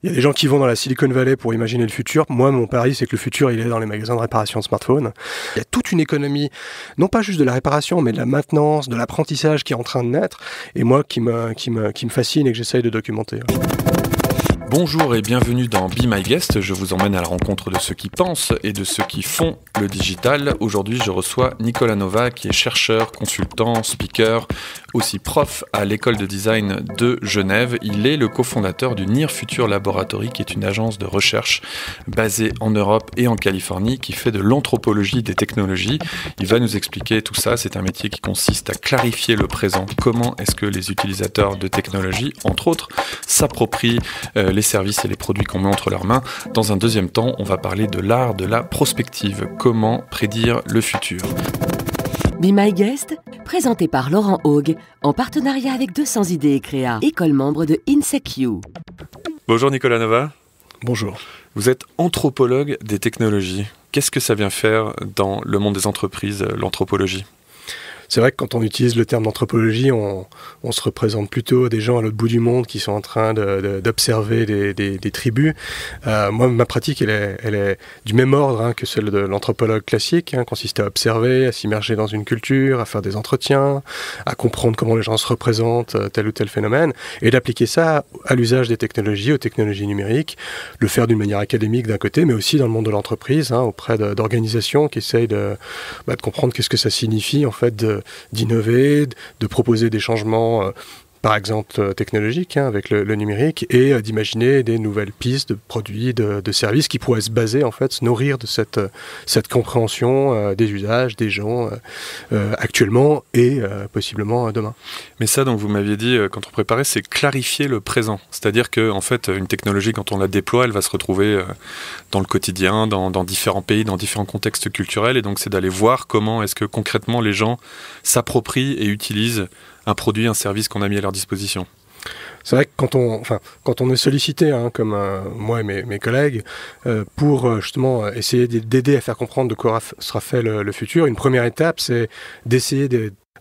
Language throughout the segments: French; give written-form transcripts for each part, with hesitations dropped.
Il y a des gens qui vont dans la Silicon Valley pour imaginer le futur. Moi, mon pari, c'est que le futur, il est dans les magasins de réparation de smartphones. Il y a toute une économie, non pas juste de la réparation, mais de la maintenance, de l'apprentissage qui est en train de naître. Et moi, qui me fascine et que j'essaye de documenter. Bonjour et bienvenue dans Be My Guest. Je vous emmène à la rencontre de ceux qui pensent et de ceux qui font le digital. Aujourd'hui, je reçois Nicolas Nova, qui est chercheur, consultant, speaker, aussi prof à l'école de design de Genève. Il est le cofondateur du Near Future Laboratory, qui est une agence de recherche basée en Europe et en Californie, qui fait de l'anthropologie des technologies. Il va nous expliquer tout ça. C'est un métier qui consiste à clarifier le présent. Comment est-ce que les utilisateurs de technologies, entre autres, s'approprient les services et les produits qu'on met entre leurs mains. Dans un deuxième temps, on va parler de l'art de la prospective. Comment prédire le futur. Be My Guest, présenté par Laurent Haug, en partenariat avec 200 idées et créa, école membre de INSEQ. Bonjour Nicolas Nova. Bonjour. Vous êtes anthropologue des technologies. Qu'est-ce que ça vient faire dans le monde des entreprises, l'anthropologie ? C'est vrai que quand on utilise le terme d'anthropologie, on se représente plutôt des gens à l'autre bout du monde qui sont en train d'observer des tribus. Moi, ma pratique, elle est du même ordre que celle de l'anthropologue classique, consiste à observer, à s'immerger dans une culture, à faire des entretiens, à comprendre comment les gens se représentent tel ou tel phénomène, et d'appliquer ça à l'usage des technologies, aux technologies numériques, le faire d'une manière académique d'un côté, mais aussi dans le monde de l'entreprise, auprès d'organisations qui essayent de comprendre qu'est-ce que ça signifie en fait d'innover, de proposer des changements, par exemple technologiques avec le numérique, et d'imaginer des nouvelles pistes de produits, de services qui pourraient se baser, en fait, se nourrir de cette compréhension des usages, des gens actuellement et possiblement demain. Mais ça, donc vous m'aviez dit, quand on préparait, c'est clarifier le présent. C'est-à-dire que, en fait, une technologie, quand on la déploie, elle va se retrouver dans le quotidien, dans différents pays, dans différents contextes culturels, et donc c'est d'aller voir comment est-ce que concrètement les gens s'approprient et utilisent un produit, un service qu'on a mis à leur disposition. C'est vrai que quand on est sollicité, comme moi et mes collègues, pour justement essayer d'aider à faire comprendre de quoi sera fait le futur, une première étape, c'est d'essayer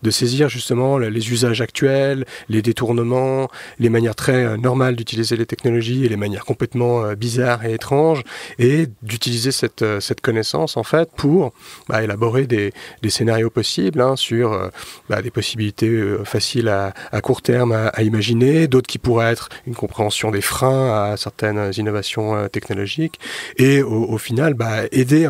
de saisir justement les usages actuels, les détournements, les manières très normales d'utiliser les technologies et les manières complètement bizarres et étranges, et d'utiliser cette connaissance en fait pour élaborer des scénarios possibles sur des possibilités faciles à court terme à imaginer, d'autres qui pourraient être une compréhension des freins à certaines innovations technologiques, et au final aider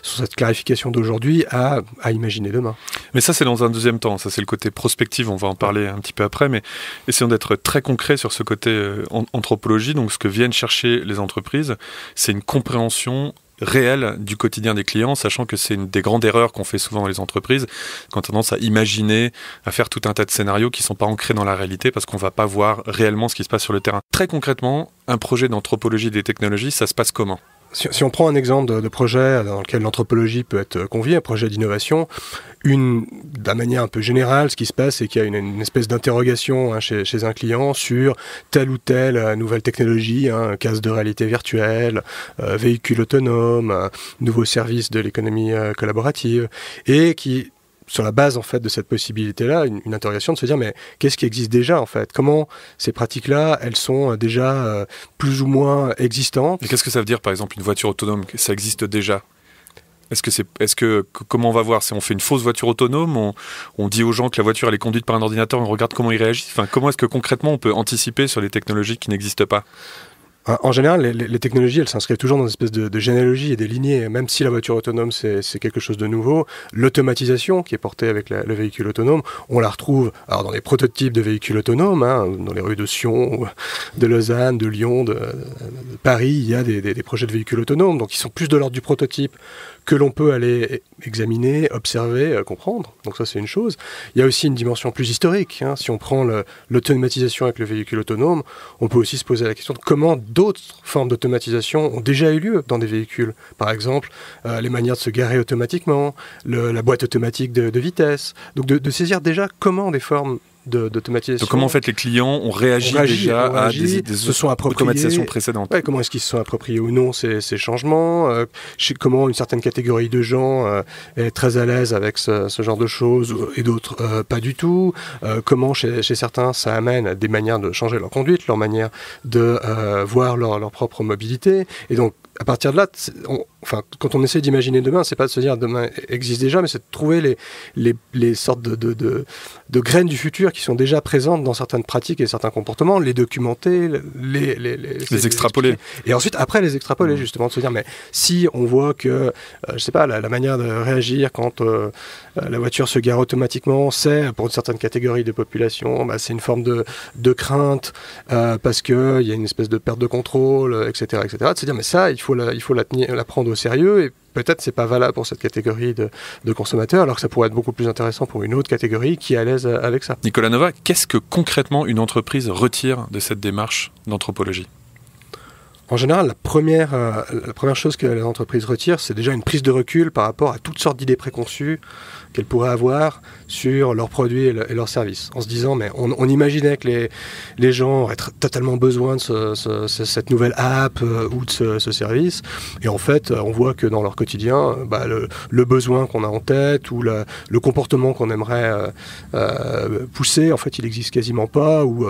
sur cette clarification d'aujourd'hui à imaginer demain. Mais ça, c'est dans un deuxième temps. Ça, c'est le côté prospectif. On va en parler un petit peu après. Mais essayons d'être très concrets sur ce côté anthropologie. Donc, ce que viennent chercher les entreprises, c'est une compréhension réelle du quotidien des clients, sachant que c'est une des grandes erreurs qu'on fait souvent dans les entreprises, quand on a tendance à imaginer, à faire tout un tas de scénarios qui ne sont pas ancrés dans la réalité parce qu'on ne va pas voir réellement ce qui se passe sur le terrain. Très concrètement, un projet d'anthropologie des technologies, ça se passe comment ? Si on prend un exemple de projet dans lequel l'anthropologie peut être conviée, un projet d'innovation, de manière un peu générale, ce qui se passe, c'est qu'il y a une espèce d'interrogation chez un client sur telle ou telle nouvelle technologie, casque de réalité virtuelle, véhicule autonome, nouveau service de l'économie collaborative, et qui, sur la base en fait de cette possibilité-là, une interrogation de se dire mais qu'est-ce qui existe déjà en fait ? Comment ces pratiques-là, elles sont déjà plus ou moins existantes ? Et qu'est-ce que ça veut dire par exemple une voiture autonome ? Ça existe déjà ? Comment on va voir ? Si on fait une fausse voiture autonome, on dit aux gens que la voiture elle est conduite par un ordinateur, on regarde comment ils réagissent. Enfin, comment est-ce que concrètement on peut anticiper sur les technologies qui n'existent pas ? En général, les technologies, elles s'inscrivent toujours dans une espèce de généalogie et des lignées. Même si la voiture autonome, c'est quelque chose de nouveau, l'automatisation qui est portée avec le véhicule autonome, on la retrouve dans les prototypes de véhicules autonomes, dans les rues de Sion, de Lausanne, de Lyon, de Paris, il y a des projets de véhicules autonomes, donc ils sont plus de l'ordre du prototype que l'on peut aller examiner, observer, comprendre. Donc ça, c'est une chose. Il y a aussi une dimension plus historique. Si on prend l'automatisation avec le véhicule autonome, on peut aussi se poser la question de comment d'autres formes d'automatisation ont déjà eu lieu dans des véhicules. Par exemple, les manières de se garer automatiquement, la boîte automatique de vitesse. Donc de saisir déjà comment des formes d'automatisation. Donc comment en fait les clients ont réagi déjà à des automatisations précédentes? Ouais, comment est-ce qu'ils se sont appropriés ou non ces changements, comment une certaine catégorie de gens est très à l'aise avec ce genre de choses et d'autres pas du tout, comment chez certains ça amène à des manières de changer leur conduite, leur manière de voir leur propre mobilité. Et donc à partir de là, quand on essaie d'imaginer demain, c'est pas de se dire demain existe déjà, mais c'est de trouver les sortes de graines du futur qui sont déjà présentes dans certaines pratiques et certains comportements, les documenter, les extrapoler. Et ensuite, après, les extrapoler, justement, de se dire, mais si on voit que, je sais pas, la manière de réagir quand la voiture se gare automatiquement, c'est, pour une certaine catégorie de population, c'est une forme de crainte, parce qu'il y a une espèce de perte de contrôle, etc., etc. De se dire, mais ça, il faut la prendre au sérieux, et peut-être c'est pas valable pour cette catégorie de consommateurs, alors que ça pourrait être beaucoup plus intéressant pour une autre catégorie qui est à l'aise avec ça. Nicolas Nova, qu'est-ce que concrètement une entreprise retire de cette démarche d'anthropologie ? En général, la première chose que les entreprises retirent, c'est déjà une prise de recul par rapport à toutes sortes d'idées préconçues qu'elles pourraient avoir sur leurs produits et leurs services. En se disant, mais on imaginait que les gens auraient totalement besoin de cette nouvelle app ou de ce service. Et en fait, on voit que dans leur quotidien, le besoin qu'on a en tête ou le comportement qu'on aimerait pousser, en fait, il n'existe quasiment pas, ou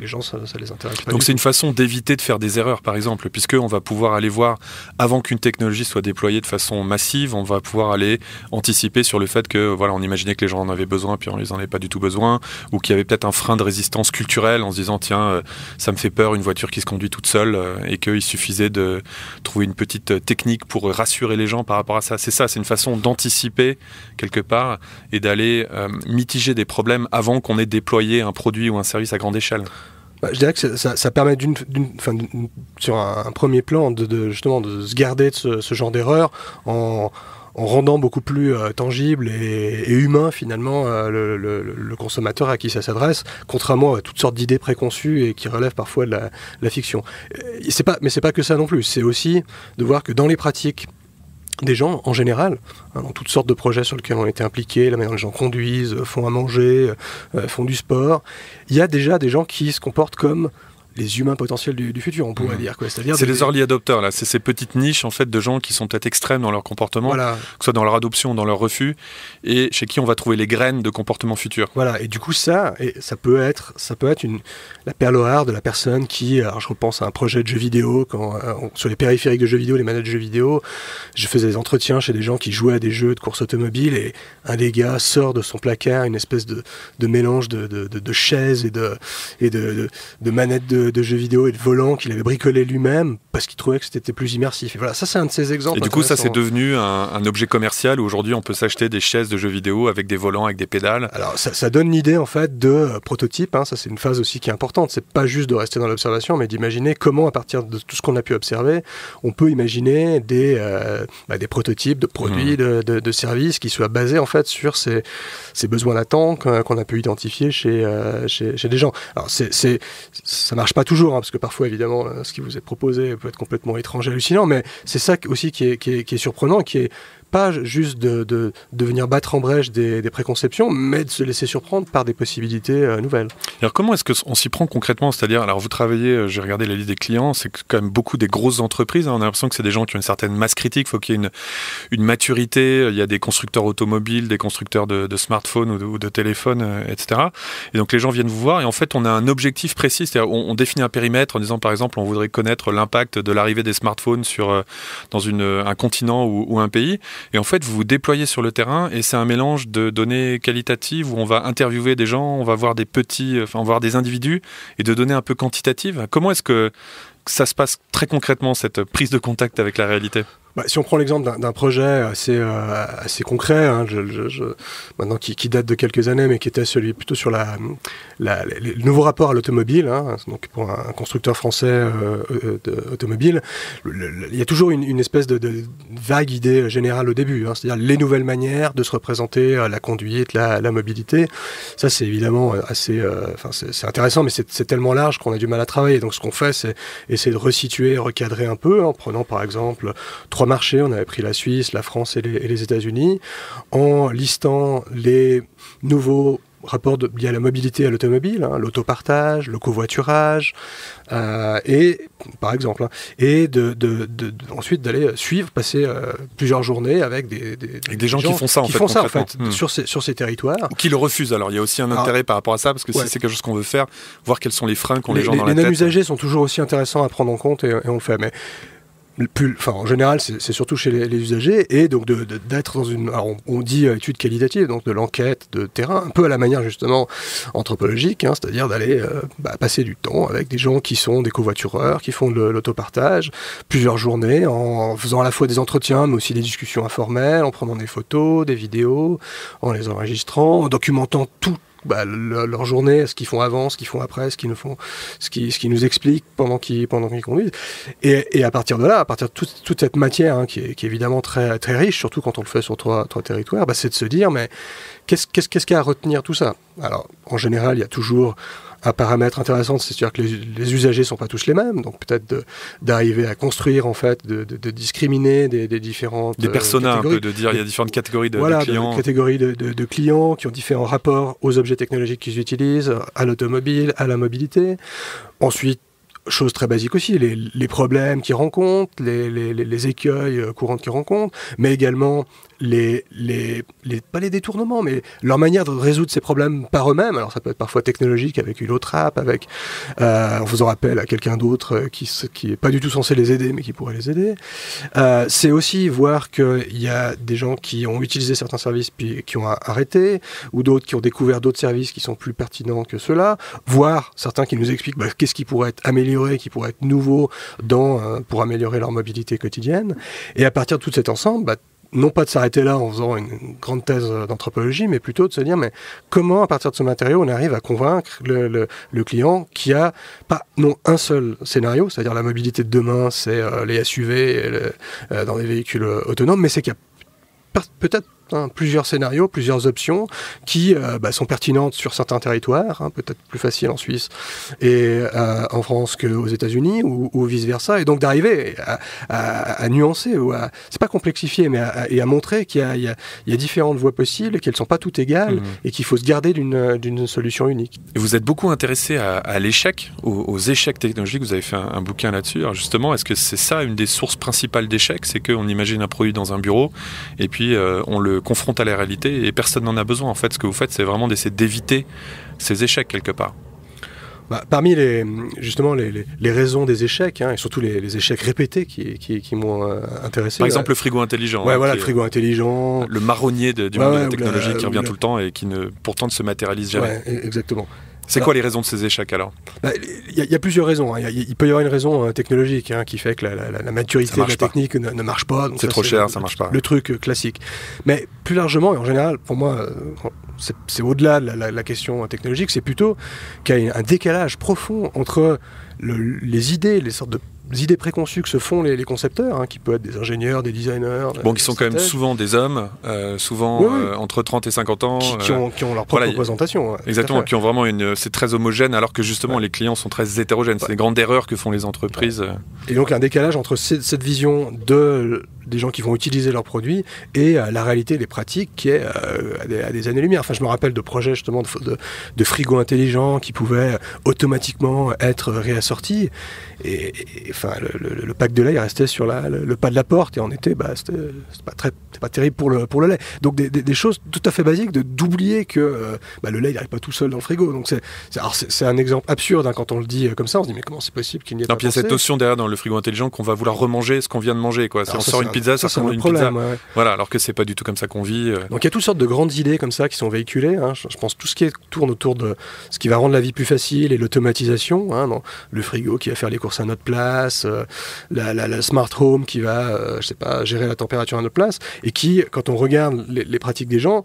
les gens, ça les intéresse pas. Donc c'est une façon d'éviter de faire des erreurs, par exemple, puisqu'on va pouvoir aller voir, avant qu'une technologie soit déployée de façon massive, on va pouvoir aller anticiper sur le fait que on imaginait que les gens en avaient besoin, puis ils n'en avaient pas du tout besoin, ou qu'il y avait peut-être un frein de résistance culturelle en se disant, tiens, ça me fait peur une voiture qui se conduit toute seule, et qu'il suffisait de trouver une petite technique pour rassurer les gens par rapport à ça. C'est ça, c'est une façon d'anticiper quelque part et d'aller mitiger des problèmes avant qu'on ait déployé un produit ou un service à grande échelle. Je dirais que ça permet sur un premier plan justement de se garder de ce genre d'erreur en rendant beaucoup plus tangible et humain finalement le consommateur à qui ça s'adresse, contrairement à toutes sortes d'idées préconçues et qui relèvent parfois de la fiction. Mais c'est pas que ça non plus, c'est aussi de voir que dans les pratiques des gens en général, dans toutes sortes de projets sur lesquels on a été impliqués, la manière dont les gens conduisent, font à manger, font du sport, il y a déjà des gens qui se comportent comme les humains potentiels du futur, on pourrait dire. C'est-à-dire les early adopters, là. C'est ces petites niches en fait, de gens qui sont peut-être extrêmes dans leur comportement, que ce soit dans leur adoption ou dans leur refus, et chez qui on va trouver les graines de comportement futur. Voilà, et du coup ça peut être la perle rare de la personne qui, alors je repense à un projet de jeux vidéo, sur les périphériques de jeux vidéo, les manettes de jeux vidéo, je faisais des entretiens chez des gens qui jouaient à des jeux de course automobile, et un des gars sort de son placard une espèce de mélange de chaises et de manettes de jeux vidéo et de volants qu'il avait bricolé lui-même parce qu'il trouvait que c'était plus immersif. Et voilà, ça c'est un de ces exemples. Et du coup, ça c'est devenu un objet commercial où aujourd'hui on peut s'acheter des chaises de jeux vidéo avec des volants, avec des pédales. Alors ça donne l'idée en fait de prototype, ça c'est une phase aussi qui est importante. C'est pas juste de rester dans l'observation, mais d'imaginer comment à partir de tout ce qu'on a pu observer, on peut imaginer des prototypes de produits, de services qui soient basés en fait sur ces besoins latents qu'on a pu identifier chez des gens. Alors ça marche pas toujours, parce que parfois évidemment ce qui vous est proposé peut être complètement étrange et hallucinant, mais c'est ça aussi qui est surprenant, qui est pas juste de venir battre en brèche des préconceptions, mais de se laisser surprendre par des possibilités nouvelles. Alors comment est-ce qu'on s'y prend concrètement ? C'est-à-dire, alors vous travaillez, j'ai regardé la liste des clients, c'est quand même beaucoup des grosses entreprises, on a l'impression que c'est des gens qui ont une certaine masse critique, il faut qu'il y ait une maturité, il y a des constructeurs automobiles, des constructeurs de smartphones ou de téléphones, etc. Et donc les gens viennent vous voir et en fait on a un objectif précis, c'est-à-dire on définit un périmètre en disant par exemple on voudrait connaître l'impact de l'arrivée des smartphones dans un continent ou un pays. Et en fait, vous vous déployez sur le terrain et c'est un mélange de données qualitatives où on va interviewer des gens, on va voir on va voir des individus et de données un peu quantitatives. Comment est-ce que ça se passe très concrètement, cette prise de contact avec la réalité ? Si on prend l'exemple d'un projet assez concret, maintenant qui date de quelques années, mais qui était celui plutôt sur le nouveau rapport à l'automobile, donc pour un constructeur français automobile, il y a toujours une espèce de vague idée générale au début, c'est-à-dire les nouvelles manières de se représenter la conduite, la mobilité. Ça, c'est évidemment assez, c'est intéressant, mais c'est tellement large qu'on a du mal à travailler. Donc, ce qu'on fait, c'est essayer de resituer, recadrer un peu, en prenant par exemple 3 marchés, on avait pris la Suisse, la France et les États-Unis, en listant les nouveaux rapports liés à la mobilité à l'automobile, l'autopartage, le covoiturage, et par exemple, et ensuite d'aller passer plusieurs journées avec des gens qui font ça en fait, sur ces territoires. Ou qui le refusent. Alors il y a aussi un intérêt par rapport à ça, parce que si c'est quelque chose qu'on veut faire, voir quels sont les freins qu'ont les gens dans la tête. Les non-usagers sont toujours aussi intéressants à prendre en compte et on le fait. Mais en général, c'est surtout chez les usagers, et donc d'être dans une... Alors on dit étude qualitative, donc de l'enquête de terrain, un peu à la manière justement anthropologique, c'est-à-dire d'aller passer du temps avec des gens qui sont des covoitureurs, qui font de l'autopartage, plusieurs journées, en faisant à la fois des entretiens, mais aussi des discussions informelles, en prenant des photos, des vidéos, en les enregistrant, en documentant tout leur journée, ce qu'ils font avant, ce qu'ils font après, ce qu'ils nous expliquent pendant qu'ils conduisent. Et à partir de là, à partir de toute cette matière qui est évidemment très, très riche, surtout quand on le fait sur trois territoires, c'est de se dire, mais qu'est-ce qu'il y a à retenir tout ça ? Alors, en général, il y a toujours un paramètre intéressant, c'est-à-dire que les usagers ne sont pas tous les mêmes, donc peut-être d'arriver à construire, en fait, de discriminer des différentes des personas, catégories. Un peu, de dire il y a différentes catégories de clients. De catégories de clients qui ont différents rapports aux objets technologiques qu'ils utilisent, à l'automobile, à la mobilité. Ensuite, chose très basique aussi, les problèmes qu'ils rencontrent, les écueils courants qu'ils rencontrent, mais également pas les détournements, mais leur manière de résoudre ces problèmes par eux-mêmes. Alors ça peut être parfois technologique avec une autre app, en faisant appel à quelqu'un d'autre qui est pas du tout censé les aider, mais qui pourrait les aider. C'est aussi voir qu'il y a des gens qui ont utilisé certains services puis qui ont arrêté, ou d'autres qui ont découvert d'autres services qui sont plus pertinents que ceux-là, voire certains qui nous expliquent qu'est-ce qui pourrait être amélioré, qui pourrait être nouveau pour améliorer leur mobilité quotidienne. Et à partir de tout cet ensemble, non pas de s'arrêter là en faisant une grande thèse d'anthropologie, mais plutôt de se dire, mais comment, à partir de ce matériau, on arrive à convaincre le client qui a pas un seul scénario, c'est-à-dire la mobilité de demain, c'est les SUV dans les véhicules autonomes, mais c'est qu'il y a peut-être plusieurs scénarios, plusieurs options qui sont pertinentes sur certains territoires, peut-être plus facile en Suisse et en France qu'aux États-Unis ou vice-versa, et donc d'arriver à nuancer, c'est pas complexifier, mais à montrer qu'il y a différentes voies possibles et qu'elles sont pas toutes égales et qu'il faut se garder d'une solution unique. Et vous êtes beaucoup intéressé à l'échec, aux échecs technologiques, vous avez fait un bouquin là-dessus. Alors justement, est-ce que c'est ça une des sources principales d'échecs, c'est qu'on imagine un produit dans un bureau et puis on le confronte à la réalité et personne n'en a besoin. En fait, ce que vous faites, c'est vraiment d'essayer d'éviter ces échecs quelque part. Parmi les raisons des échecs, et surtout les échecs répétés qui m'ont intéressé. Par exemple, le frigo intelligent. Le frigo intelligent. Le marronnier du monde de la technologie qui revient tout le temps et qui pourtant ne se matérialise jamais. Exactement. C'est quoi les raisons de ces échecs alors ? Il y a plusieurs raisons. Il peut y avoir une raison technologique qui fait que la maturité de la technique ne marche pas. Donc c'est trop cher, ça marche pas. Le truc classique. Mais plus largement, et en général, pour moi, c'est au-delà de la question technologique, c'est plutôt qu'il y a un décalage profond entre les idées, les sortes de idées préconçues que se font les concepteurs, qui peuvent être des ingénieurs, des designers. Qui sont quand même souvent des hommes, entre 30 et 50 ans. Qui ont leur propre représentation. Exactement, qui ont vraiment c'est très homogène, alors que justement les clients sont très hétérogènes. C'est des grandes erreurs que font les entreprises. Et donc un décalage entre cette vision des gens qui vont utiliser leurs produits et la réalité des pratiques qui est à des années-lumière. Enfin, je me rappelle de projets justement de frigos intelligents qui pouvaient automatiquement être réassortis. Et le pack de lait restait sur le pas de la porte et en été, c'était pas terrible pour le lait. Donc des choses tout à fait basiques, d'oublier que le lait n'arrive pas tout seul dans le frigo. Donc c'est un exemple absurde quand on le dit comme ça. On se dit mais comment c'est possible qu'il n'y ait pas pensé. Il y a cette notion derrière dans le frigo intelligent qu'on va vouloir remanger ce qu'on vient de manger. Quoi. Si on sort une pizza, ça commande une pizza. Ouais. Voilà, alors que c'est pas du tout comme ça qu'on vit. Donc il y a toutes sortes de grandes idées comme ça qui sont véhiculées. Je pense tout ce qui tourne autour de ce qui va rendre la vie plus facile et l'automatisation. Dans le frigo qui va faire les courses à notre place, la smart home qui va, gérer la température à notre place, et qui, quand on regarde les pratiques des gens,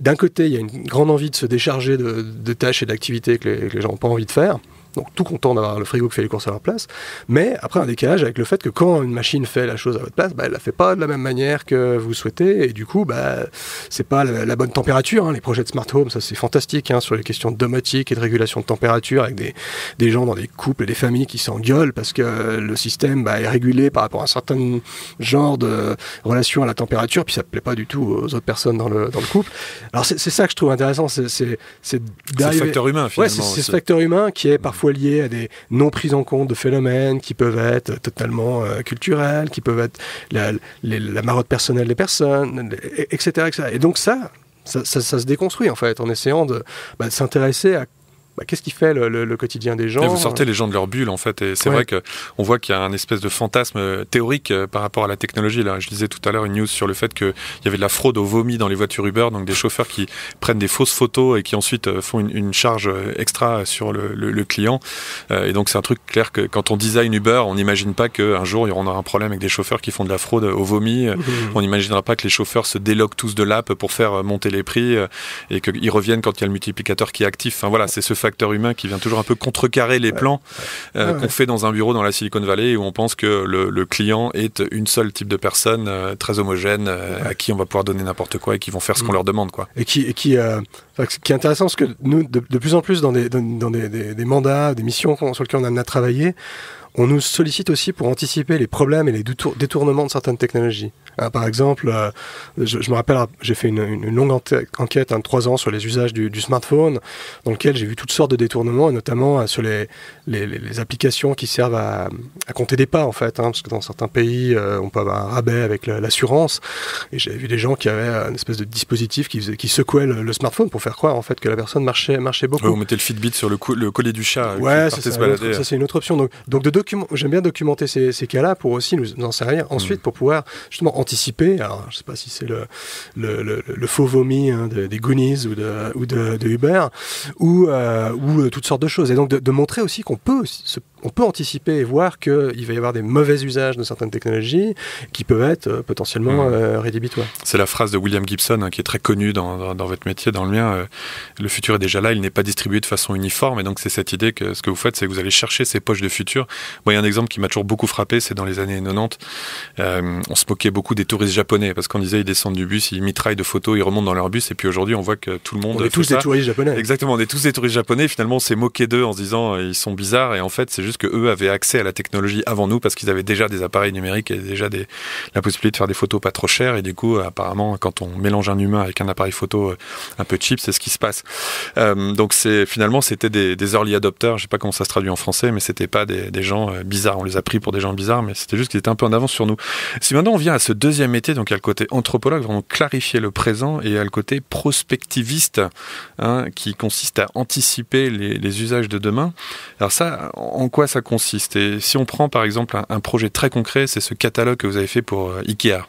d'un côté il y a une grande envie de se décharger de tâches et d'activités que les gens n'ont pas envie de faire. donc tout content d'avoir le frigo qui fait les courses à leur place, mais après un décalage avec le fait que quand une machine fait la chose à votre place, elle la fait pas de la même manière que vous souhaitez, et du coup, c'est pas la bonne température. Les projets de smart home, ça c'est fantastique, sur les questions de domotique et de régulation de température, avec des gens dans des couples et des familles qui s'engueulent parce que le système est régulé par rapport à un certain genre de relation à la température, puis ça plaît pas du tout aux autres personnes dans le couple. Alors c'est ça que je trouve intéressant, c'est le facteur humain finalement. C'est ce facteur humain qui est parfois lié à des non prises en compte de phénomènes qui peuvent être totalement culturels, qui peuvent être la marotte personnelle des personnes, etc. Et donc ça se déconstruit en fait en essayant de s'intéresser à qu'est-ce qui fait le quotidien des gens. Et vous sortez les gens de leur bulle en fait, et c'est vrai qu'on voit qu'il y a un espèce de fantasme théorique par rapport à la technologie. Là, je disais tout à l'heure une news sur le fait qu'il y avait de la fraude au vomi dans les voitures Uber, donc des chauffeurs qui prennent des fausses photos et qui ensuite font une charge extra sur le client. Et donc c'est un truc clair que quand on design Uber, on n'imagine pas qu'un jour il y aura un problème avec des chauffeurs qui font de la fraude au vomi. On n'imaginera pas que les chauffeurs se déloguent tous de l'app pour faire monter les prix et qu'ils reviennent quand il y a le multiplicateur qui est actif. Enfin voilà, c'est ce facteur humain qui vient toujours un peu contrecarrer les plans qu'on fait dans un bureau dans la Silicon Valley, où on pense que le client est une seule type de personne très homogène à qui on va pouvoir donner n'importe quoi et qui vont faire ce qu'on leur demande, quoi. Et qui est intéressant, parce que nous de plus en plus dans des mandats, des missions sur lesquelles on a amené à travailler, on nous sollicite aussi pour anticiper les problèmes et les détournements de certaines technologies. Par exemple, je me rappelle, j'ai fait une longue enquête de 3 ans sur les usages du smartphone, dans lequel j'ai vu toutes sortes de détournements, et notamment sur les applications qui servent à compter des pas, en fait, parce que dans certains pays, on peut avoir un rabais avec l'assurance, et j'avais vu des gens qui avaient une espèce de dispositif qui secouait le smartphone pour faire croire en fait que la personne marchait beaucoup. Vous mettez le Fitbit sur le collier du chat. Ça c'est une autre option. Donc j'aime bien documenter ces cas-là pour aussi nous en servir ensuite pour pouvoir justement anticiper. Alors je sais pas si c'est le faux vomi des Goonies ou de Uber ou toutes sortes de choses. Et donc de montrer aussi qu'on peut anticiper et voir qu'il va y avoir des mauvais usages de certaines technologies qui peuvent être potentiellement rédhibitoires. C'est la phrase de William Gibson qui est très connue dans votre métier, dans le mien. Le futur est déjà là, il n'est pas distribué de façon uniforme, et donc c'est cette idée que ce que vous faites, c'est que vous allez chercher ces poches de futur. Moi, il y a un exemple qui m'a toujours beaucoup frappé, c'est dans les années 90. On se moquait beaucoup des touristes japonais, parce qu'on disait ils descendent du bus, ils mitraillent de photos, ils remontent dans leur bus, et puis aujourd'hui on voit que tout le monde on est tous des touristes japonais. Exactement, on est tous des touristes japonais. Finalement on s'est moqué d'eux en se disant ils sont bizarres, et en fait c'est juste que eux avaient accès à la technologie avant nous, parce qu'ils avaient déjà des appareils numériques et déjà la possibilité de faire des photos pas trop chères, et du coup apparemment quand on mélange un humain avec un appareil photo un peu cheap, c'est ce qui se passe. Donc c'était des early adopters, je sais pas comment ça se traduit en français, mais c'était pas des gens bizarres, on les a pris pour des gens bizarres, mais c'était juste qu'ils étaient un peu en avance sur nous. Si maintenant on vient à ce deuxième métier, donc il y a le côté anthropologue, vraiment clarifier le présent, et il y a le côté prospectiviste, qui consiste à anticiper les usages de demain. Alors ça, en quoi ça consiste? Et si on prend par exemple un projet très concret, c'est ce catalogue que vous avez fait pour Ikea.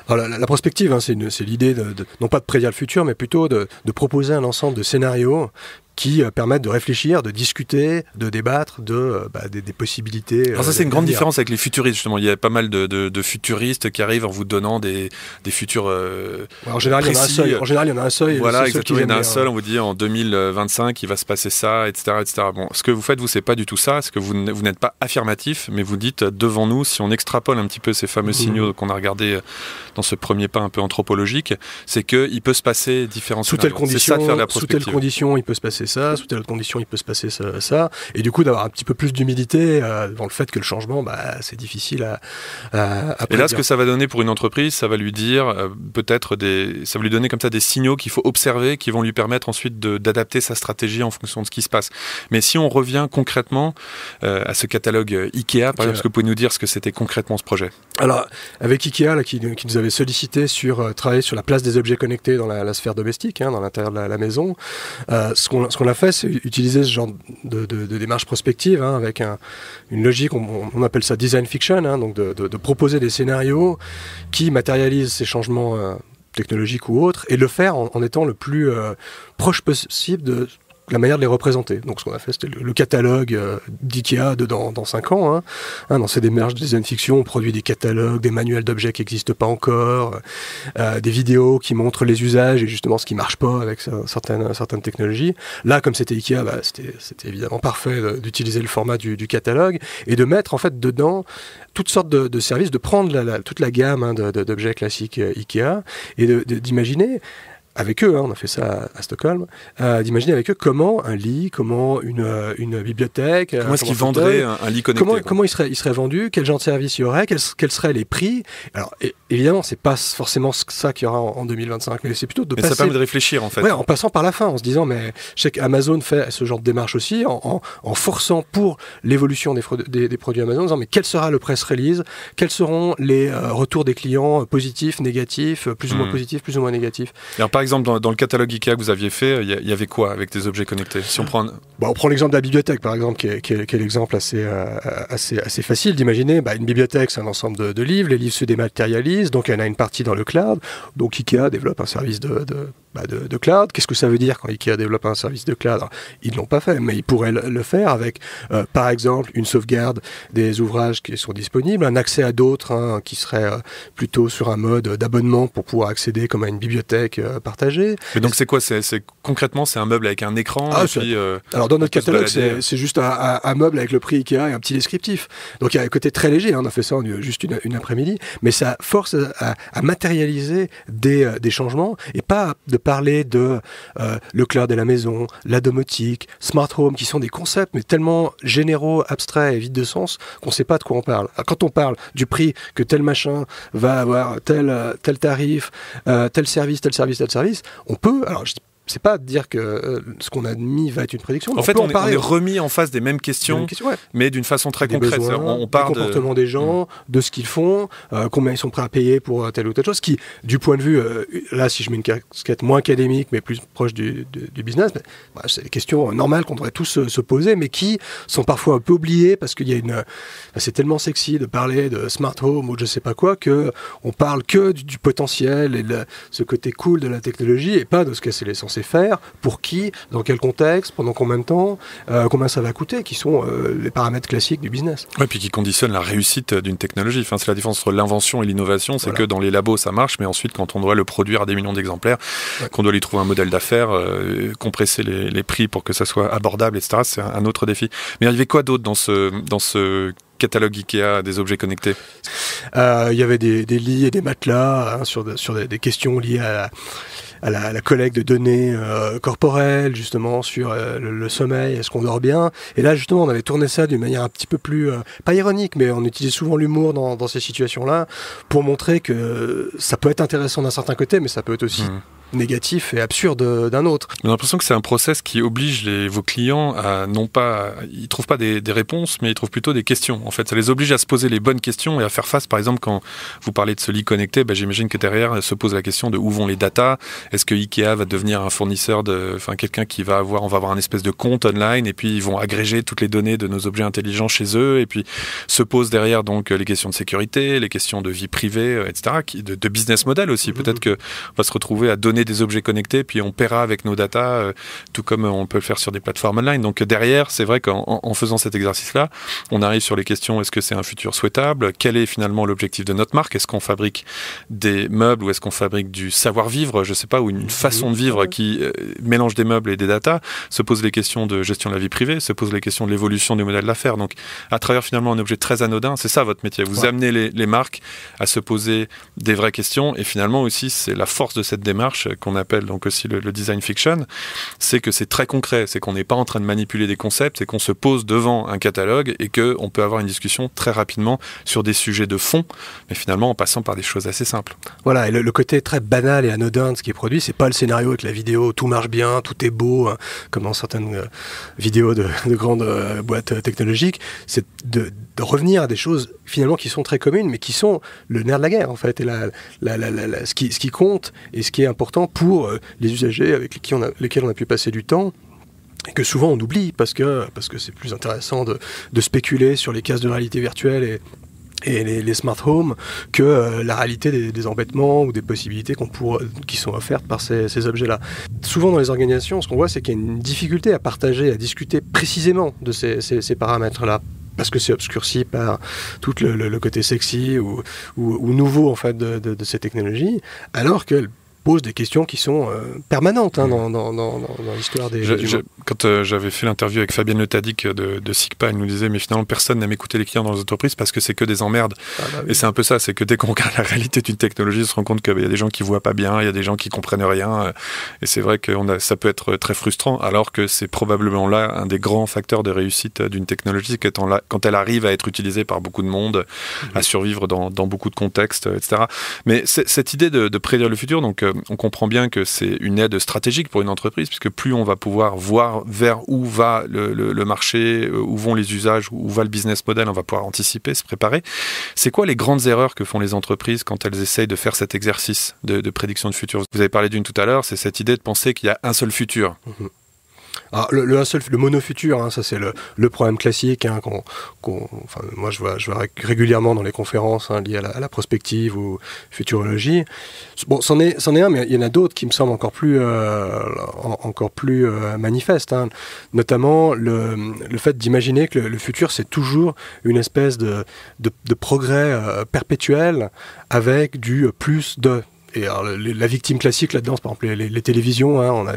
Alors, la prospective, c'est l'idée non pas de prédire le futur, mais plutôt de proposer un ensemble de scénarios qui permettent de réfléchir, de discuter, de débattre des possibilités. Alors ça, c'est une grande différence avec les futuristes, justement. Il y a pas mal de futuristes qui arrivent en vous donnant des futurs en général, précis. Il y en a un seuil. Voilà, exactement. Il y en a un seul. On vous dit en 2025, il va se passer ça, etc., etc. Bon, ce que vous faites, vous, c'est pas du tout ça. Ce que vous n'êtes pas affirmatif, mais vous dites devant nous, si on extrapole un petit peu ces fameux signaux qu'on a regardés dans ce premier pas un peu anthropologique, c'est qu'il peut se passer différents scénarios. C'est ça de faire de la prospective. Sous telle condition, il peut se passer ça, sous telle autre condition, il peut se passer ça, et du coup d'avoir un petit peu plus d'humilité devant le fait que le changement, c'est difficile à prédire. Et là, ce que ça va donner pour une entreprise, ça va lui dire ça va lui donner comme ça des signaux qu'il faut observer, qui vont lui permettre ensuite d'adapter sa stratégie en fonction de ce qui se passe. Mais si on revient concrètement à ce catalogue Ikea, par exemple, est-ce que vous pouvce que c'était concrètement ce projet? Alors, avec Ikea, qui nous avait sollicité travailler sur la place des objets connectés dans la sphère domestique, dans l'intérieur de la maison, ce qu'on a fait, c'est utiliser ce genre de démarche prospective, avec une logique, on appelle ça design fiction, donc de proposer des scénarios qui matérialisent ces changements technologiques ou autres, et le faire en étant le plus proche possible de la manière de les représenter. Donc ce qu'on a fait, c'était le catalogue d'IKEA dans 5 ans. Dans ces démarches de design fiction, on produit des catalogues, des manuels d'objets qui n'existent pas encore, des vidéos qui montrent les usages et justement ce qui ne marche pas avec certaines technologies. Là, comme c'était IKEA, c'était évidemment parfait d'utiliser le format du catalogue et de mettre en fait dedans toutes sortes de services, de prendre toute la gamme d'objets classiques IKEA et d'imaginer avec eux, on a fait ça à Stockholm, d'imaginer avec eux comment un lit, comment une bibliothèque... Comment est-ce qu'ils vendraient un lit connecté? Comment il serait vendu, quel genre de service il y aurait, quels seraient les prix. Alors, évidemment, c'est pas forcément ça qu'il y aura en 2025, mais c'est plutôt de passer... ça permet de réfléchir, en fait. Ouais, en passant par la fin, en se disant, mais je sais qu'Amazon fait ce genre de démarche aussi, en forçant pour l'évolution des produits Amazon, en disant, mais quel sera le press release, quels seront les retours des clients positifs, négatifs, plus ou moins positifs, plus ou moins négatifs. Alors, par exemple, dans le catalogue IKEA que vous aviez fait, il y avait quoi avec des objets connectés? Si on prend on prend l'exemple de la bibliothèque, par exemple, qui est l'exemple assez facile d'imaginer. Une bibliothèque, c'est un ensemble de livres. Les livres se dématérialisent, donc il y en a une partie dans le cloud. Donc IKEA développe un service de cloud. Qu'est-ce que ça veut dire quand IKEA développe un service de cloud? Alors, ils ne l'ont pas fait, mais ils pourraient le faire avec, par exemple, une sauvegarde des ouvrages qui sont disponibles, un accès à d'autres qui seraient plutôt sur un mode d'abonnement pour pouvoir accéder comme à une bibliothèque partagée. Mais donc c'est quoi? Concrètement, c'est un meuble avec un écran Alors dans notre catalogue, c'est juste un meuble avec le prix IKEA et un petit descriptif. Donc il y a un côté très léger, on a fait ça en juste une après-midi, mais ça force à matérialiser des changements et pas de parler de le cloud à la maison, la domotique, smart home, qui sont des concepts mais tellement généraux, abstraits et vides de sens qu'on ne sait pas de quoi on parle. Alors, quand on parle du prix que tel machin va avoir, tel tarif, tel service, on peut, alors c'est pas de dire que ce qu'on a mis va être une prédiction. En fait, on est remis en face des mêmes questions, mais d'une façon très concrète. On parle du comportement des gens, de ce qu'ils font, combien ils sont prêts à payer pour telle ou telle chose, qui, du point de vue, là, si je mets une casquette moins académique, mais plus proche du business, c'est des questions normales qu'on devrait tous se poser, mais qui sont parfois un peu oubliées, parce qu'il y a c'est tellement sexy de parler de smart home ou je sais pas quoi, qu'on parle que du potentiel et de ce côté cool de la technologie, et pas de ce qu'elle est censée faire, pour qui, dans quel contexte, pendant combien de temps, combien ça va coûter, qui sont les paramètres classiques du business. Oui, puis qui conditionnent la réussite d'une technologie. Enfin, c'est la différence entre l'invention et l'innovation, c'est que dans les labos ça marche, mais ensuite quand on doit le produire à des millions d'exemplaires, qu'on doit lui trouver un modèle d'affaires, compresser les prix pour que ça soit abordable, etc., c'est un autre défi. Mais il y avait quoi d'autre dans ce catalogue IKEA des objets connectés? Il y avait des lits et des matelas sur des questions liées à la collecte de données corporelles, justement, sur le sommeil, est-ce qu'on dort bien. Et là, justement, on avait tourné ça d'une manière un petit peu plus, pas ironique, mais on utilise souvent l'humour dans ces situations-là, pour montrer que ça peut être intéressant d'un certain côté, mais ça peut être aussi négatif et absurde d'un autre. J'ai l'impression que c'est un process qui oblige vos clients à ils trouvent pas des réponses, mais ils trouvent plutôt des questions. En fait, ça les oblige à se poser les bonnes questions et à faire face. Par exemple, quand vous parlez de ce lit connecté, j'imagine que derrière se pose la question de où vont les datas. Est-ce que IKEA va devenir un fournisseur quelqu'un qui on va avoir un espèce de compte online et puis ils vont agréger toutes les données de nos objets intelligents chez eux, et puis se posent derrière donc les questions de sécurité, les questions de vie privée, etc., de business model aussi. Peut-être que on va se retrouver à donner des objets connectés, puis on paiera avec nos datas, tout comme on peut le faire sur des plateformes online. Donc derrière, c'est vrai qu'en faisant cet exercice-là, on arrive sur les questions: est-ce que c'est un futur souhaitable? Quel est finalement l'objectif de notre marque? Est-ce qu'on fabrique des meubles ou est-ce qu'on fabrique du savoir-vivre, je sais pas, ou une façon de vivre qui mélange des meubles et des datas? Se pose les questions de gestion de la vie privée, se pose les questions de l'évolution du modèle d'affaires. Donc à travers finalement un objet très anodin, c'est ça votre métier. Vous amenez les marques à se poser des vraies questions, et finalement aussi c'est la force de cette démarche qu'on appelle donc aussi le design fiction, c'est que c'est très concret, c'est qu'on n'est pas en train de manipuler des concepts, c'est qu'on se pose devant un catalogue et qu'on peut avoir une discussion très rapidement sur des sujets de fond, mais finalement en passant par des choses assez simples. Voilà, et le côté très banal et anodin de ce qui est produit, c'est pas le scénario avec la vidéo, tout marche bien, tout est beau, comme dans certaines vidéos de grandes boîtes technologiques, c'est de revenir à des choses finalement qui sont très communes, mais qui sont le nerf de la guerre en fait, et ce qui compte et ce qui est important pour les usagers avec lesquels on a pu passer du temps, et que souvent on oublie parce que c'est plus intéressant de spéculer sur les cases de réalité virtuelle et les smart homes que la réalité des embêtements ou des possibilités qui sont offertes par ces objets-là. Souvent dans les organisations, ce qu'on voit, c'est qu'il y a une difficulté à partager, à discuter précisément de ces paramètres-là, parce que c'est obscurci par tout le côté sexy ou nouveau en fait de ces technologies, alors qu'elles posent des questions qui sont permanentes dans l'histoire des humains. Quand j'avais fait l'interview avec Fabienne Le Tadic de SIGPA, elle nous disait mais finalement personne n'aime écouter les clients dans les entreprises parce que c'est que des emmerdes. Oui. Et c'est un peu ça, c'est que dès qu'on regarde la réalité d'une technologie, on se rend compte qu'il y a des gens qui voient pas bien, il y a des gens qui comprennent rien, et c'est vrai que ça peut être très frustrant, alors que c'est probablement là un des grands facteurs de réussite d'une technologie, quand elle arrive à être utilisée par beaucoup de monde, à survivre dans beaucoup de contextes, etc. Mais cette idée de prédire le futur, donc on comprend bien que c'est une aide stratégique pour une entreprise, puisque plus on va pouvoir voir vers où va le marché, où vont les usages, où va le business model, on va pouvoir anticiper, se préparer. C'est quoi les grandes erreurs que font les entreprises quand elles essayent de faire cet exercice de prédiction de futur? Vous avez parlé d'une tout à l'heure, c'est cette idée de penser qu'il y a un seul futur. Alors, le monofutur, ça c'est le problème classique moi je vois régulièrement dans les conférences liées à la prospective ou futurologie. Bon, c'en est un, mais il y en a d'autres qui me semblent encore plus manifestes. Notamment le fait d'imaginer que le futur c'est toujours une espèce de progrès perpétuel avec du plus de. Et alors, la victime classique là-dedans, c'est par exemple les télévisions, on a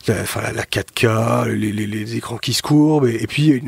la 4K, les écrans qui se courbent, et puis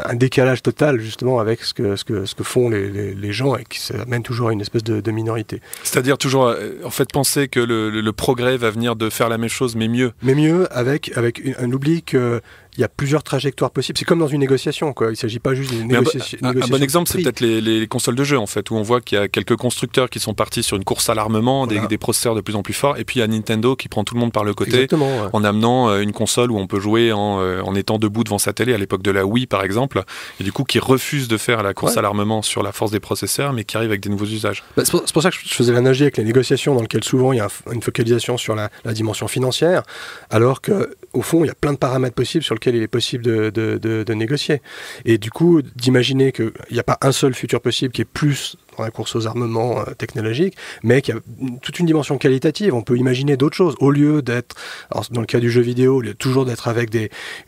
un décalage total justement avec ce que font les gens, et qui amène toujours à une espèce de minorité. C'est-à-dire toujours en fait penser que le progrès va venir de faire la même chose mais mieux. Mais mieux avec un oubli que il y a plusieurs trajectoires possibles. C'est comme dans une négociation, quoi. Il ne s'agit pas juste d'une négociation. Un bon exemple, c'est peut-être les consoles de jeux, en fait, où on voit qu'il y a quelques constructeurs qui sont partis sur une course à l'armement, voilà. des processeurs de plus en plus forts, et puis il y a Nintendo qui prend tout le monde par le côté, en amenant une console où on peut jouer en étant debout devant sa télé, à l'époque de la Wii, par exemple, et du coup qui refuse de faire la course à l'armement sur la force des processeurs, mais qui arrive avec des nouveaux usages. C'est pour ça que je faisais l'analogie avec les négociations, dans lesquelles souvent il y a une focalisation sur la dimension financière, alors qu'au fond, il y a plein de paramètres possibles sur lesquels il est possible de négocier. Et du coup, d'imaginer qu'il n'y a pas un seul futur possible qui est plus dans la course aux armements technologiques, mais qu'il y a toute une dimension qualitative. On peut imaginer d'autres choses. Au lieu d'être, alors dans le cas du jeu vidéo, au lieu toujours d'être avec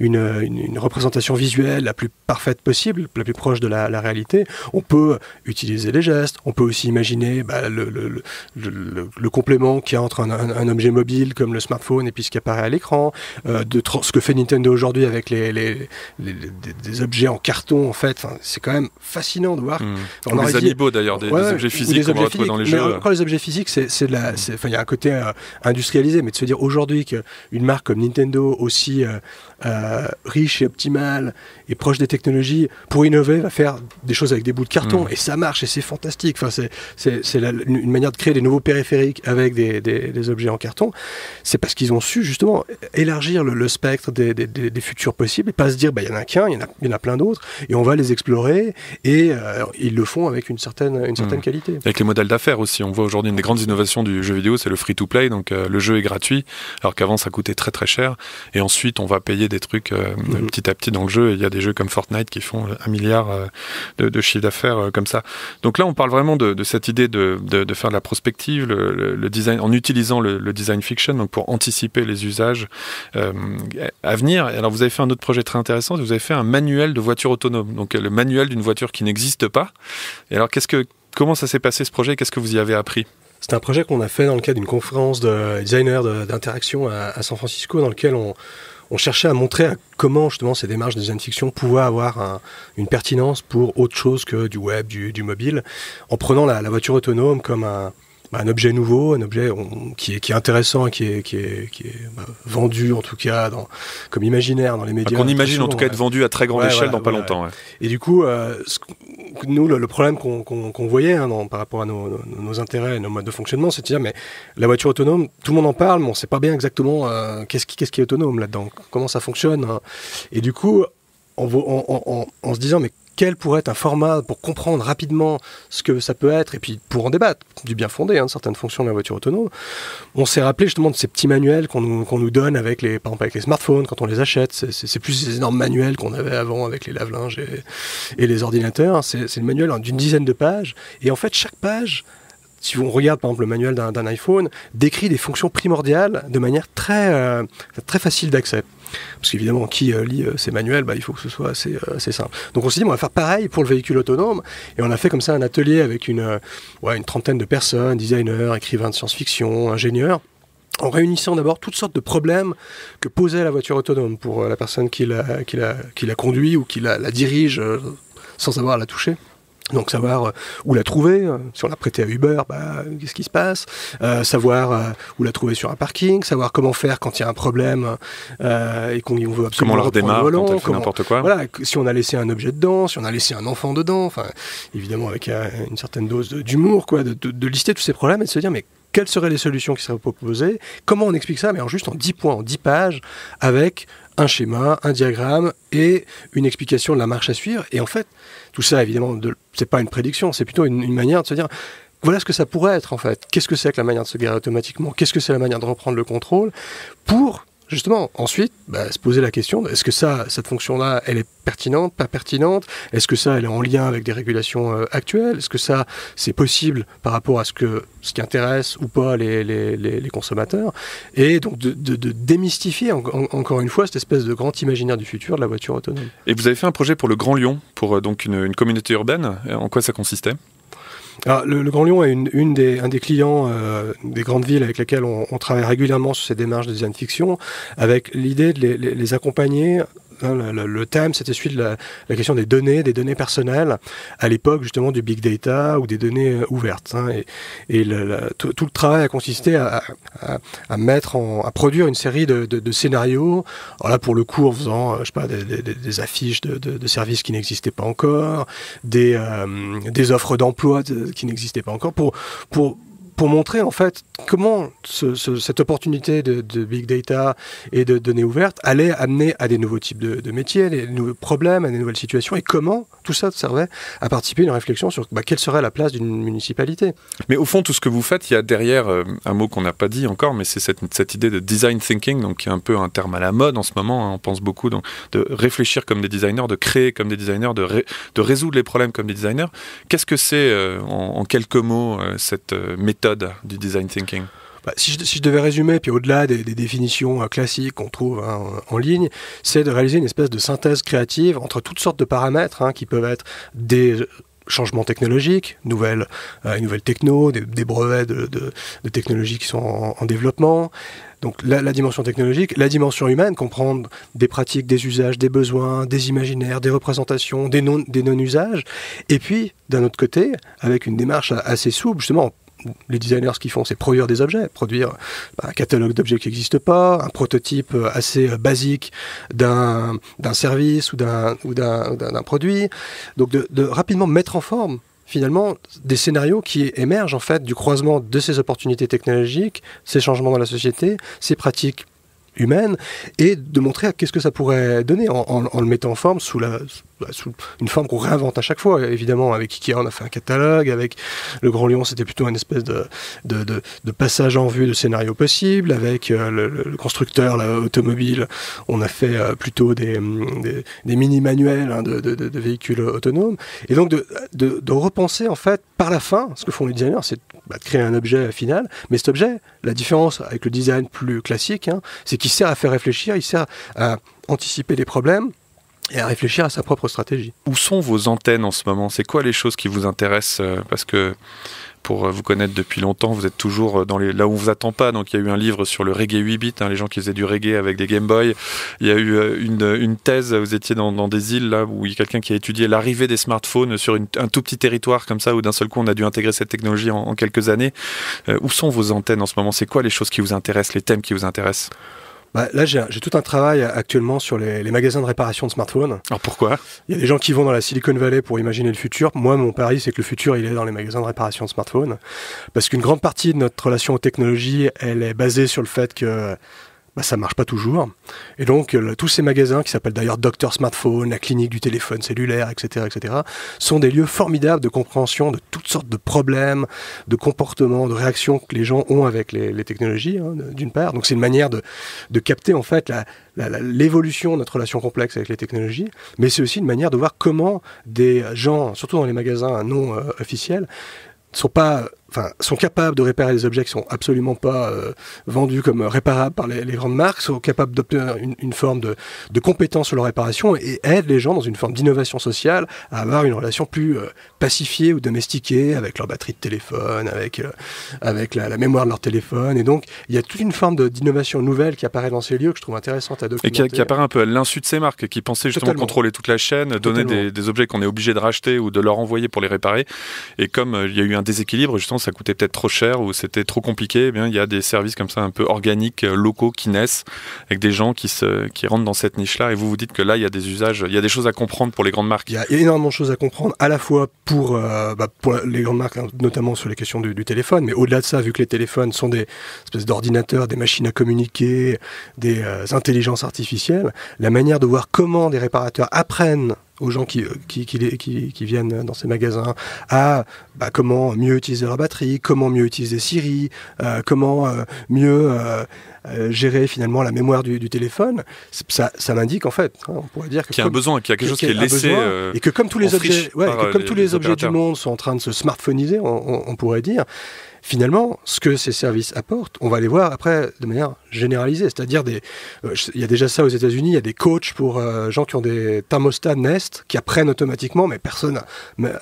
une représentation visuelle la plus parfaite possible, la plus proche de la réalité, on peut utiliser les gestes. On peut aussi imaginer le complément qu'il y a entre un objet mobile comme le smartphone et puis ce qui apparaît à l'écran, ce que fait Nintendo aujourd'hui avec des objets en carton, en fait. C'est quand même fascinant de voir. Les amiibo d'ailleurs, des objets physiques qu'on va retrouver dans les jeux. Mais encore les objets physiques, il y a un côté industrialisé, mais de se dire aujourd'hui qu'une marque comme Nintendo, aussi riche et optimale et proche des technologies, pour innover, va faire des choses avec des bouts de carton, et ça marche, et c'est fantastique. C'est une manière de créer des nouveaux périphériques avec des objets en carton. C'est parce qu'ils ont su justement élargir le spectre des futurs possibles, et pas se dire il y en a qu'un, il y en a plein d'autres, et on va les explorer, et ils le font avec une certaine qualité. Avec les modèles d'affaires aussi, on voit aujourd'hui une des grandes innovations du jeu vidéo, c'est le free-to-play, donc le jeu est gratuit, alors qu'avant ça coûtait très très cher, et ensuite on va payer des trucs petit à petit dans le jeu. Il y a des jeux comme Fortnite qui font 1 milliard de chiffre d'affaires comme ça. Donc là on parle vraiment de cette idée de faire de la prospective, le design, en utilisant le design fiction, donc pour anticiper les usages à venir. Alors vous avez fait un autre projet très intéressant, vous avez fait un manuel de voiture autonome, donc le manuel d'une voiture qui n'existe pas. Et alors comment ça s'est passé ce projet, qu'est-ce que vous y avez appris? C'est un projet qu'on a fait dans le cadre d'une conférence de designers d'interaction à San Francisco, dans lequel on cherchait à montrer comment justement ces démarches de design fiction pouvaient avoir une pertinence pour autre chose que du web, du mobile, en prenant la voiture autonome comme un objet nouveau, un objet qui est intéressant, qui est vendu en tout cas comme imaginaire dans les médias. Qu'on imagine en tout cas être vendu à très grande échelle dans pas longtemps. Ouais. Et du coup, nous, le problème qu'on voyait par rapport à nos intérêts et nos modes de fonctionnement, c'est de dire, mais la voiture autonome, tout le monde en parle, mais on ne sait pas bien exactement qu'est-ce qui est autonome là-dedans, comment ça fonctionne. Et du coup, en se disant, mais quel pourrait être un format pour comprendre rapidement ce que ça peut être, et puis pour en débattre, du bien fondé de certaines fonctions de la voiture autonome. On s'est rappelé justement de ces petits manuels qu'on nous donne par exemple avec les smartphones quand on les achète. C'est plus ces énormes manuels qu'on avait avant avec les lave-linges et les ordinateurs. C'est le manuel d'une dizaine de pages, et en fait chaque page, si on regarde par exemple le manuel d'un iPhone, décrit des fonctions primordiales de manière très facile d'accès. Parce qu'évidemment, qui lit ces manuels, il faut que ce soit assez simple. Donc on s'est dit, on va faire pareil pour le véhicule autonome, et on a fait comme ça un atelier avec une trentaine de personnes, designers, écrivains de science-fiction, ingénieurs, en réunissant d'abord toutes sortes de problèmes que posait la voiture autonome pour la personne qui la conduit ou qui la dirige sans avoir à la toucher. Donc savoir où la trouver, si on l'a prêtée à Uber, qu'est-ce qui se passe, savoir où la trouver sur un parking, savoir comment faire quand il y a un problème et qu'on veut absolument comment on la redémarre quand elle fait n'importe quoi. Voilà, si on a laissé un objet dedans, si on a laissé un enfant dedans, enfin évidemment avec une certaine dose d'humour, de lister tous ces problèmes et de se dire mais quelles seraient les solutions qui seraient proposées, comment on explique ça, mais juste en 10 points, en 10 pages, avec un schéma, un diagramme et une explication de la marche à suivre. Et en fait, tout ça, évidemment, c'est pas une prédiction, c'est plutôt une manière de se dire voilà ce que ça pourrait être en fait. Qu'est-ce que c'est que la manière de se garer automatiquement ? Qu'est-ce que c'est la manière de reprendre le contrôle pour justement, ensuite, se poser la question, est-ce que cette fonction-là, elle est pertinente, pas pertinente ? Est-ce que ça, elle est en lien avec des régulations actuelles ? Est-ce que ça, c'est possible par rapport à ce qui intéresse ou pas les consommateurs ? Et donc, de démystifier, encore une fois, cette espèce de grand imaginaire du futur de la voiture autonome. Et vous avez fait un projet pour le Grand Lyon, pour donc une communauté urbaine. En quoi ça consistait ? Alors, le Grand Lyon est un des clients des grandes villes avec lesquels on travaille régulièrement sur ces démarches de design fiction, avec l'idée de les accompagner. Le thème, c'était celui de la question des données personnelles, à l'époque justement du big data ou des données ouvertes. Et tout le travail a consisté à produire une série de scénarios. Alors là, pour le coup, en faisant, des affiches de services qui n'existaient pas encore, des offres d'emploi qui n'existaient pas encore, pour montrer en fait comment cette opportunité de big data et de données ouvertes allait amener à des nouveaux types de métiers, des nouveaux problèmes, à des nouvelles situations, et comment tout ça servait à participer à une réflexion sur quelle serait la place d'une municipalité. Mais au fond, tout ce que vous faites, il y a derrière un mot qu'on n'a pas dit encore, mais c'est cette idée de design thinking, donc qui est un peu un terme à la mode en ce moment, on pense beaucoup, donc, de réfléchir comme des designers, de créer comme des designers, de résoudre les problèmes comme des designers. Qu'est-ce que c'est, en quelques mots, cette méthode du design thinking ? Si je devais résumer, puis au-delà des définitions classiques qu'on trouve en ligne, c'est de réaliser une espèce de synthèse créative entre toutes sortes de paramètres qui peuvent être des changements technologiques, nouvelles techno, des brevets de technologies qui sont en développement. Donc la dimension technologique, la dimension humaine, comprendre des pratiques, des usages, des besoins, des imaginaires, des représentations, des non-usages. Et puis, d'un autre côté, avec une démarche assez souple, justement, les designers, ce qu'ils font, c'est produire des objets, produire un catalogue d'objets qui n'existe pas, un prototype assez basique d'un service ou d'un produit. Donc de rapidement mettre en forme finalement des scénarios qui émergent en fait du croisement de ces opportunités technologiques, ces changements dans la société, ces pratiques humaines, et de montrer qu'est-ce que ça pourrait donner en le mettant en forme sous une forme qu'on réinvente à chaque fois. Évidemment, avec Ikea, on a fait un catalogue. Avec le Grand Lyon, c'était plutôt une espèce de passage en vue de scénarios possibles. Avec le constructeur automobile, on a fait plutôt des mini-manuels de véhicules autonomes. Et donc, de repenser, en fait, par la fin, ce que font les designers, c'est de créer un objet final. Mais cet objet, la différence avec le design plus classique, c'est qu'il sert à faire réfléchir, il sert à anticiper les problèmes et à réfléchir à sa propre stratégie. Où sont vos antennes en ce moment ? C'est quoi les choses qui vous intéressent ? Parce que pour vous connaître depuis longtemps, vous êtes toujours là où on vous attend pas. Donc il y a eu un livre sur le reggae 8 bits, les gens qui faisaient du reggae avec des Game Boy. Il y a eu une thèse, vous étiez dans des îles là où il y a quelqu'un qui a étudié l'arrivée des smartphones sur un tout petit territoire comme ça, où d'un seul coup on a dû intégrer cette technologie en quelques années. Où sont vos antennes en ce moment ? C'est quoi les choses qui vous intéressent, les thèmes qui vous intéressent ? Là, j'ai tout un travail actuellement sur les magasins de réparation de smartphones. Alors pourquoi ? Il y a des gens qui vont dans la Silicon Valley pour imaginer le futur. Moi, mon pari, c'est que le futur, il est dans les magasins de réparation de smartphones. Parce qu'une grande partie de notre relation aux technologies, elle est basée sur le fait que ça marche pas toujours. Et donc, tous ces magasins, qui s'appellent d'ailleurs Dr Smartphone, la clinique du téléphone cellulaire, etc., sont des lieux formidables de compréhension de toutes sortes de problèmes, de comportements, de réactions que les gens ont avec les technologies, d'une part. Donc, c'est une manière de capter, en fait, l'évolution de notre relation complexe avec les technologies, mais c'est aussi une manière de voir comment des gens, surtout dans les magasins non officiels, sont capables de réparer des objets qui sont absolument pas vendus comme réparables par les grandes marques, sont capables d'obtenir une forme de compétence sur leur réparation et aident les gens dans une forme d'innovation sociale à avoir une relation plus pacifiée ou domestiquée avec leur batterie de téléphone, avec la mémoire de leur téléphone. Et donc, il y a toute une forme d'innovation nouvelle qui apparaît dans ces lieux que je trouve intéressante à documenter. Et qui apparaît un peu à l'insu de ces marques, qui pensaient justement contrôler toute la chaîne, donner des objets qu'on est obligé de racheter ou de leur envoyer pour les réparer. Et comme il y a eu un déséquilibre, justement, ça coûtait peut-être trop cher ou c'était trop compliqué, eh bien, il y a des services comme ça un peu organiques, locaux qui naissent avec des gens qui rentrent dans cette niche-là. Et vous dites que là, il y a des usages, il y a des choses à comprendre pour les grandes marques. Il y a énormément de choses à comprendre, à la fois pour les grandes marques, notamment sur les questions du téléphone, mais au-delà de ça, vu que les téléphones sont des espèces d'ordinateurs, des machines à communiquer, des intelligences artificielles, la manière de voir comment des réparateurs apprennent aux gens qui viennent dans ces magasins à comment mieux utiliser leur batterie, comment mieux utiliser Siri, comment mieux gérer finalement la mémoire du téléphone. Ça m'indique en fait, on pourrait dire qu'il y a un besoin, qu'il y a quelque chose qui est laissé et que comme tous les objets du monde sont en train de se smartphoniser, on pourrait dire. Finalement, ce que ces services apportent, on va les voir après de manière généralisée. C'est-à-dire, il y a déjà ça aux États-Unis, il y a des coachs pour gens qui ont des thermostats Nest qui apprennent automatiquement, mais personne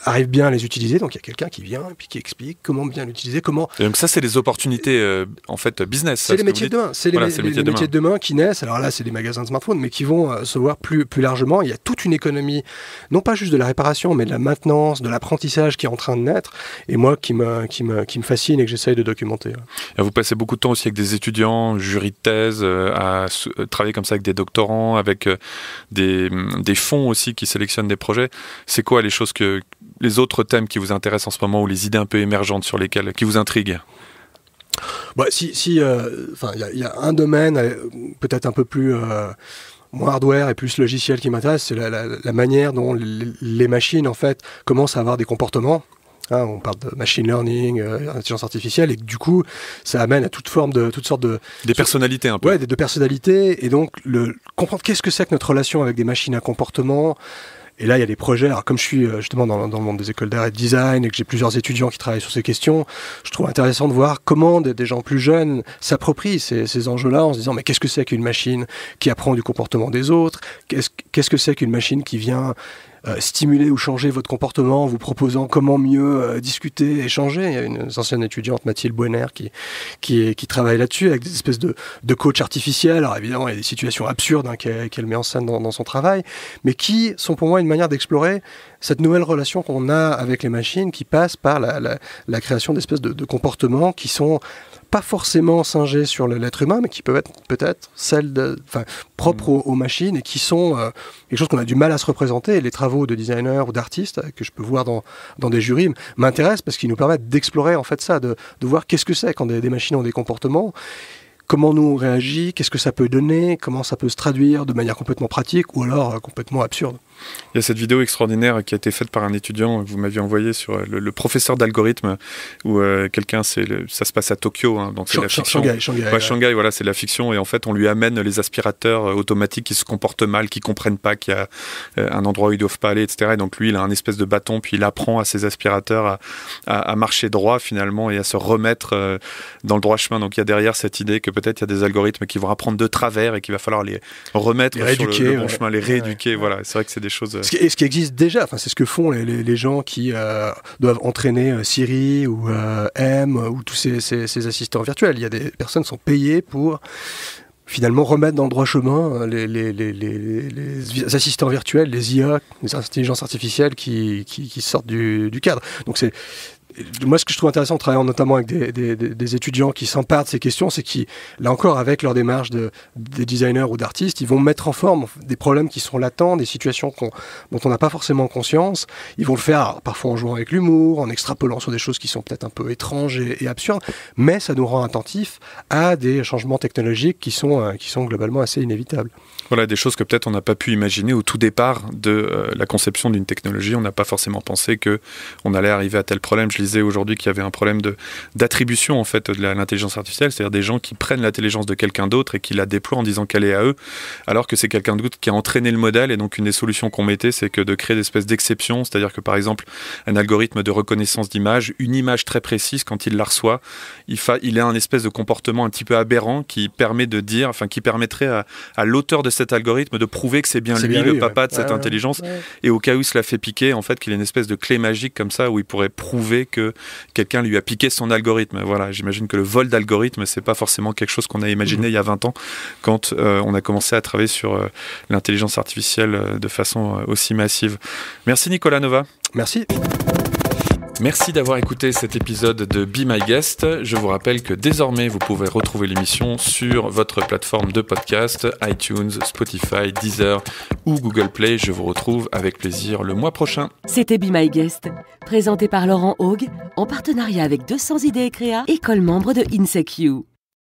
arrive bien à les utiliser. Donc il y a quelqu'un qui vient et puis qui explique comment bien l'utiliser, comment. Et donc ça, c'est les opportunités en fait business. C'est les métiers de demain. C'est les métiers de demain qui naissent. Alors là, c'est des magasins de smartphones, mais qui vont se voir plus largement. Il y a toute une économie, non pas juste de la réparation, mais de la maintenance, de l'apprentissage qui est en train de naître. Et moi, qui me fascine et que j'essaye de documenter. Et vous passez beaucoup de temps aussi avec des étudiants, jury de thèse, à travailler comme ça avec des doctorants, avec des fonds aussi qui sélectionnent des projets. C'est quoi les autres thèmes qui vous intéressent en ce moment ou les idées un peu émergentes qui vous intriguent? Il y a un domaine peut-être un peu plus moins hardware et plus logiciel qui m'intéresse, c'est la manière dont les machines en fait commencent à avoir des comportements. On parle de machine learning, intelligence artificielle, et du coup, ça amène à toutes sortes de... Des personnalités un peu. Ouais, de personnalités, et donc comprendre qu'est-ce que c'est que notre relation avec des machines à comportement. Et là, il y a des projets, alors comme je suis justement dans le monde des écoles d'art et de design, et que j'ai plusieurs étudiants qui travaillent sur ces questions, je trouve intéressant de voir comment des gens plus jeunes s'approprient ces enjeux-là en se disant, mais qu'est-ce que c'est qu'une machine qui apprend du comportement des autres? Qu'est-ce que c'est qu'une machine qui vient stimuler ou changer votre comportement en vous proposant comment mieux discuter, échanger. Il y a une ancienne étudiante, Mathilde Boenner, qui travaille là-dessus avec des espèces de coach artificiels. Alors évidemment, il y a des situations absurdes qu'elle met en scène dans son travail, mais qui sont pour moi une manière d'explorer cette nouvelle relation qu'on a avec les machines qui passe par la création d'espèces de comportements qui sont pas forcément singés sur l'être humain, mais qui peuvent être peut-être propres aux machines et qui sont quelque chose qu'on a du mal à se représenter. Et les travaux de designers ou d'artistes que je peux voir dans des jurys m'intéressent parce qu'ils nous permettent d'explorer en fait ça, de voir qu'est-ce que c'est quand des machines ont des comportements. Comment nous on réagit, qu'est-ce que ça peut donner, comment ça peut se traduire de manière complètement pratique ou alors complètement absurde. Il y a cette vidéo extraordinaire qui a été faite par un étudiant que vous m'aviez envoyé sur le professeur d'algorithme où quelqu'un, ça se passe à Tokyo, donc c'est la fiction. Shanghai, voilà, c'est la fiction et en fait on lui amène les aspirateurs automatiques qui se comportent mal, qui comprennent pas qu'il y a un endroit où ils doivent pas aller, etc. Et donc lui il a un espèce de bâton puis il apprend à ses aspirateurs à marcher droit finalement et à se remettre dans le droit chemin. Donc il y a derrière cette idée que peut-être il y a des algorithmes qui vont apprendre de travers et qu'il va falloir les remettre sur le bon chemin, les rééduquer. Voilà, c'est vrai que c'est des choses. Ce qui existe déjà, c'est ce que font les gens qui doivent entraîner Siri ou M ou tous ces assistants virtuels. Il y a des personnes qui sont payées pour finalement remettre dans le droit chemin les assistants virtuels, les IA, les intelligences artificielles qui sortent du cadre. Donc moi, ce que je trouve intéressant en travaillant notamment avec des étudiants qui s'emparent de ces questions, c'est qu'ils, là encore, avec leur démarche des designers ou d'artistes, ils vont mettre en forme des problèmes qui sont latents, des situations dont on n'a pas forcément conscience. Ils vont le faire alors, parfois en jouant avec l'humour, en extrapolant sur des choses qui sont peut-être un peu étranges et absurdes, mais ça nous rend attentifs à des changements technologiques qui sont globalement assez inévitables. Voilà, des choses que peut-être on n'a pas pu imaginer au tout départ de la conception d'une technologie. On n'a pas forcément pensé qu'on allait arriver à tel problème. Je lisais aujourd'hui qu'il y avait un problème d'attribution en fait, de l'intelligence artificielle, c'est-à-dire des gens qui prennent l'intelligence de quelqu'un d'autre et qui la déploient en disant qu'elle est à eux, alors que c'est quelqu'un d'autre qui a entraîné le modèle. Et donc une des solutions qu'on mettait, c'est que de créer des espèces d'exceptions, c'est-à-dire que par exemple, un algorithme de reconnaissance d'image, une image très précise, quand il la reçoit, il a un espèce de comportement un petit peu aberrant qui permet de dire, enfin qui permettrait à l'auteur de cet algorithme de prouver que c'est bien lui, le papa de cette intelligence, et au cas où il se la fait piquer, en fait, qu'il ait une espèce de clé magique comme ça, où il pourrait prouver que quelqu'un lui a piqué son algorithme. Voilà, j'imagine que le vol d'algorithme, c'est pas forcément quelque chose qu'on a imaginé il y a 20 ans, quand on a commencé à travailler sur l'intelligence artificielle de façon aussi massive. Merci Nicolas Nova. Merci. Merci d'avoir écouté cet épisode de Be My Guest. Je vous rappelle que désormais, vous pouvez retrouver l'émission sur votre plateforme de podcast, iTunes, Spotify, Deezer ou Google Play. Je vous retrouve avec plaisir le mois prochain. C'était Be My Guest, présenté par Laurent Haug, en partenariat avec 200 idées et créa, école membre de INSEQ.